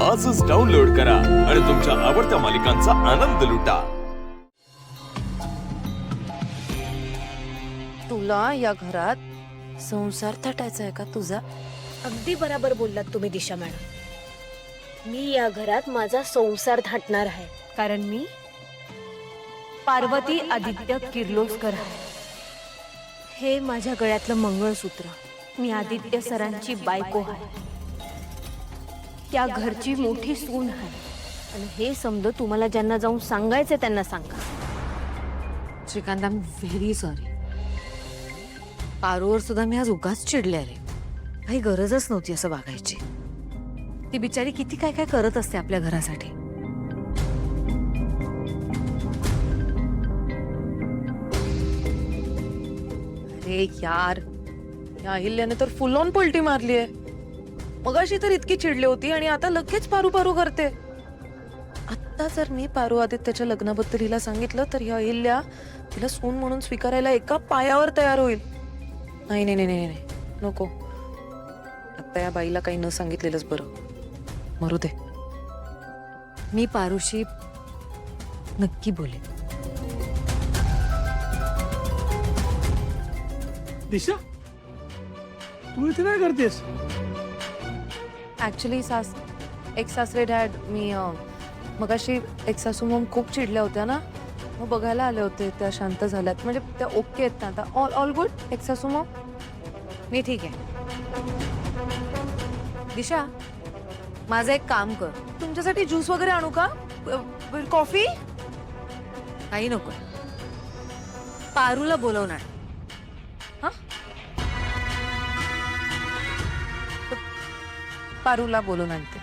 आजच डाउनलोड करा आणि तुमच्या आवडत्या मालिकांचा आनंद लुटा। तुला या घरात संसार थाटायचा आहे का तुझा? अगदी बराबर बोललात तुम्ही दिशा मॅडम। मी या घरात माझा संसार थाटणार आहे, कारण मी पार्वती आदित्य किर्लोस्कर आहे। हे माझ्या गळ्यातलं मंगळसूत्र। मी आदित्य सरांची बायको आहे, त्या घरची मोठी सून आहे। आणि हे समज तुम्हाला ज्यांना जाऊन सांगायचं त्यांना सांगा। Shrikant, I am very sorry. पारूवर सुद्धा मी आज उगाच चिडले रे। काही गरजच नव्हती असं वागायची। ती बिचारी किती काय काय करत असते आपल्या घरासाठी। अरे यार, या अहिल्याने तर फुल ऑन पलटी मारली आहे। मगाशी तर इतकी चिडली होती आणि आता लगेच पारू पारू करते। आता जर मी पारू आदित्यच्या लग्नाबद्दल हिला सांगितलं तर या अहिल्या तिला सून म्हणून स्वीकारायला एका पायावर तयार होईल। नाही नाही नाही नाही, नको। आता या बाईला काही न सांगितलेलंच बरं। मरू दे, मी पारूशी नक्की बोले। दिशा, तू इथे काय करतेस? ऍक्च्युली एक सासरे डॅड, मी मगाशी एक सासू मॉम खूप चिडल्या होत्या ना, मग बघायला आले होते। त्या शांत झाल्यात, म्हणजे त्या ओके आहेत ना आता? ऑल गुड एक सासू मॉम? मी ठीक आहे। दिशा, माझं एक काम कर, तुमच्यासाठी ज्यूस वगैरे आणू का? कॉफी? काही नको, पारूला बोलवणार। हा, पारूला बोलून आणते।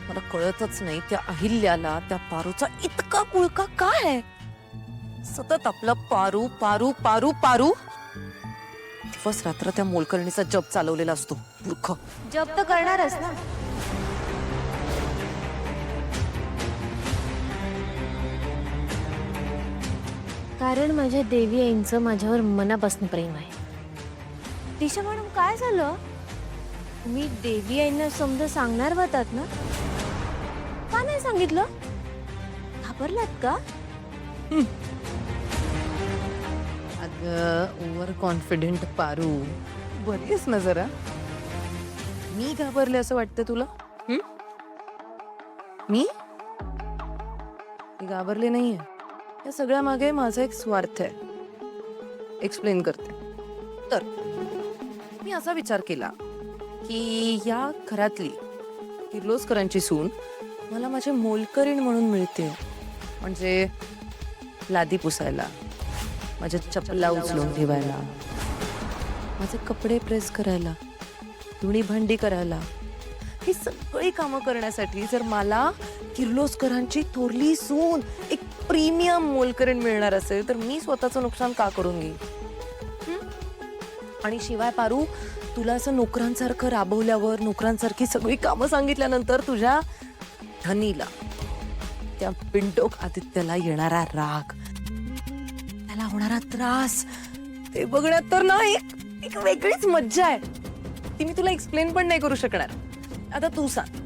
मला कळतच नाही त्या अहिल्याला त्या पारूचा इतका पुळका काय आहे। सतत आपलं पारू पारू पारू पारू, दिवस रात्र त्या मोलकरणीचा जप चालवलेला असतो। मूर्ख। जप तर करणारच ना। कारण माझ्या देवी आईंचं माझ्यावर मनापासून प्रेम आहे। दिशा मॅडम, काय झालं? मी देवी आईंना समजा सांगणार होतात ना, का नाही सांगितलं? घाबरलात का? ओव्हर कॉन्फिडेंट पारू, बरीच ना जरा। मी घाबरले असं वाटतं तुला? मी घाबरले नाहीये। या सगळ्या मागे माझा एक स्वार्थ आहे। एक्सप्लेन करते। तर मी असा विचार केला की या घरातली किर्लोस्करांची सून मला माझे मोलकरीण म्हणून मिळते, म्हणजे लादी पुसायला, माझ्या चपला उचलून ठेवायला, माझे कपडे प्रेस करायला, धुणी भांडी करायला, ही सगळी कामं करण्यासाठी जर मला किर्लोस्करांची थोरली सून, एक प्रीमियम मोलकरीण मिळणार असेल तर मी स्वतःचं नुकसान का करून घेईन? आणि शिवाय पारू, तुला असं नोकरांसारखं राबवल्यावर, नोकरांसारखी सगळी कामं सांगितल्यानंतर तुझ्या धनीला, त्या पिंटोक आदित्यला येणारा राग, त्याला होणारा त्रास, ते बघण्यात तर ना एक वेगळीच मज्जा आहे। ती मी तुला एक्सप्लेन पण नाही करू शकणार। आता तू सांग,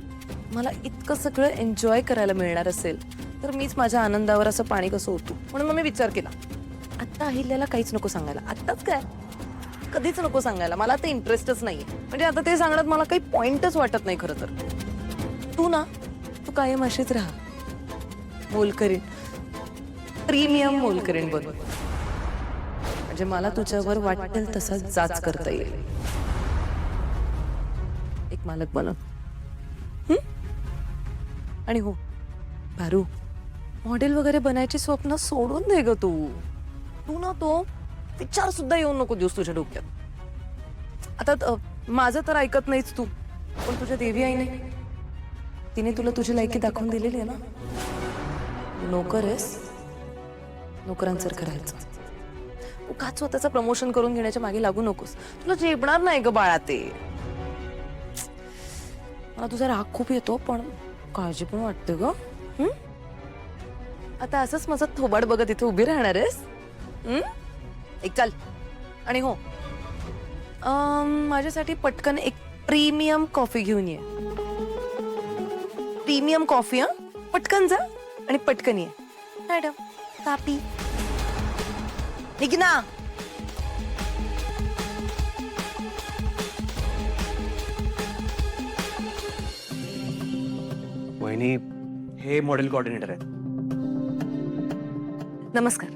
मला इतकं सगळं एन्जॉय करायला मिळणार असेल तर मीच माझ्या आनंदावर असं पाणी कसं होतो। म्हणून मग मी विचार केला, आता अहिल्याला काहीच नको सांगायला। आत्ताच काय, कधीच नको सांगायला। मला ते इंटरेस्टच नाहीये, म्हणजे आता ते सांगण्यात मला काही पॉइंटच वाटत नाही खरं तर। तू कायम अशीच राहा, मोलकरीण, प्रीमियम मोलकरीण बनून, म्हणजे मला तुझ्यावर वाटेल तसा जाच करता येईल। एक मालक बनव। आणि हो पारू, मॉडेल वगैरे बनायची स्वप्न सोडून दे ग तू ना तो विचार सुद्धा येऊन नको देऊस तुझ्या डोक्यात। आता माझं तर ऐकत नाहीच तू, पण तुझ्या देवी आईने, तिने तुला तुझी लायकी दाखवून दिलेली आहे ना। नोकर आहेस, नोकरांसारखं राहायचं। उगाच स्वतःचं प्रमोशन करून घेण्याच्या मागे लागू नकोस, तुला झेपणार नाही ग बाळा ते। मला तुझा राग खूप येतो, पण काळजी पण वाटते ग। आता असंच माझं थोबाड बघत इथे उभी राहणार आहेस? एक चल। आणि हो, माझ्यासाठी पटकन एक प्रीमियम कॉफी घेऊन ये. Premium coffee. पटकन जा आणि पटकन ये. मॅडम कापी निघ ना. वहिनी, हे मॉडेल कोऑर्डिनेटर आहेत. नमस्कार,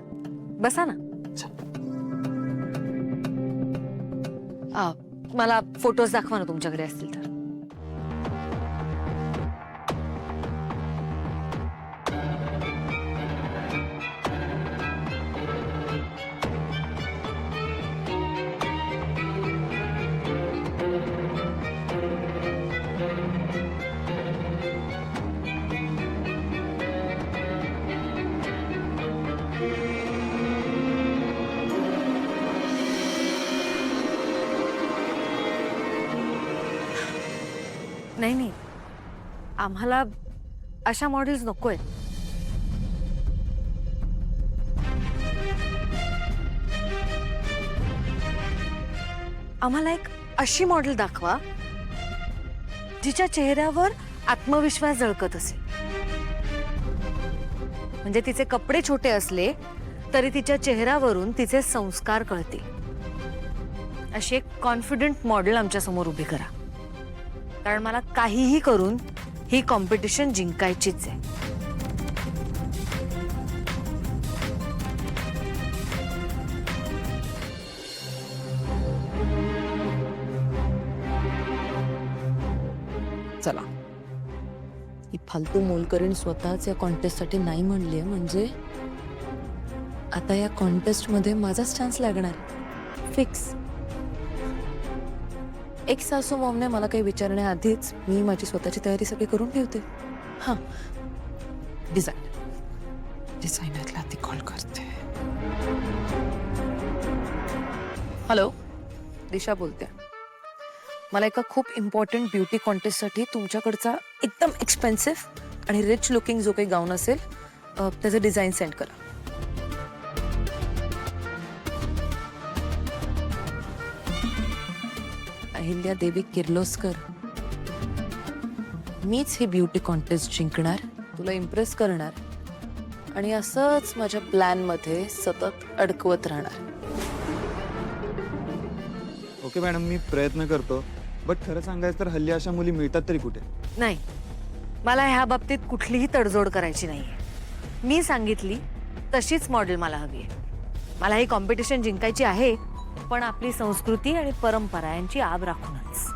बसा ना. मला फोटोज दाखवा ना तुमच्याकडे असतील तर. नाही नाही, आम्हाला अशा मॉडेल्स नकोय. आम्हाला एक अशी मॉडेल दाखवा जिच्या चेहऱ्यावर आत्मविश्वास झळकत असेल. म्हणजे तिचे कपडे छोटे असले तरी तिच्या चेहऱ्यावरून तिचे संस्कार कळतील. अशी एक कॉन्फिडंट मॉडेल आमच्या समोर उभी करा, कारण मला काहीही करून ही कॉम्पिटिशन जिंकायचीच आहे. चला, ही फालतू मोलकरीण स्वतःच या कॉन्टेस्ट साठी नाही म्हणलीये, म्हणजे आता या कॉन्टेस्ट मध्ये माझाच चान्स लागणार फिक्स. एक सासू मॉमने मला काही विचारण्याआधीच मी माझी स्वतःची तयारी सगळी करून ठेवते. हा, डिझायनरला ती कॉल करते. हॅलो, दिशा बोलते. मला एका खूप इम्पॉर्टंट ब्युटी कॉन्टेस्टसाठी तुमच्याकडचा एकदम एक्सपेन्सिव्ह आणि रिच लुकिंग जो काही गाऊन असेल त्याचं डिझाईन सेंड करा. अहिल्या देवी किर्लोस्कर, मीच हे ब्युटी कॉन्टेस्ट जिंकणार, तुला इम्प्रेस करणार आणि असंच माझ्या प्लॅन मध्ये सतत अडकवत राहणार. ओके मॅडम, मी प्रयत्न करतो. बट खरं सांगायचं तर हल्ली अशा मुली मिळतात तरी कुठे? नाही, मला ह्या बाबतीत कुठलीही तडजोड करायची नाहीये. मी सांगितली तशीच मॉडेल मला हवी आहे. मला ही कॉम्पिटिशन जिंकायची आहे, पण आपली संस्कृती आणि परंपरा यांची आब राखूनच.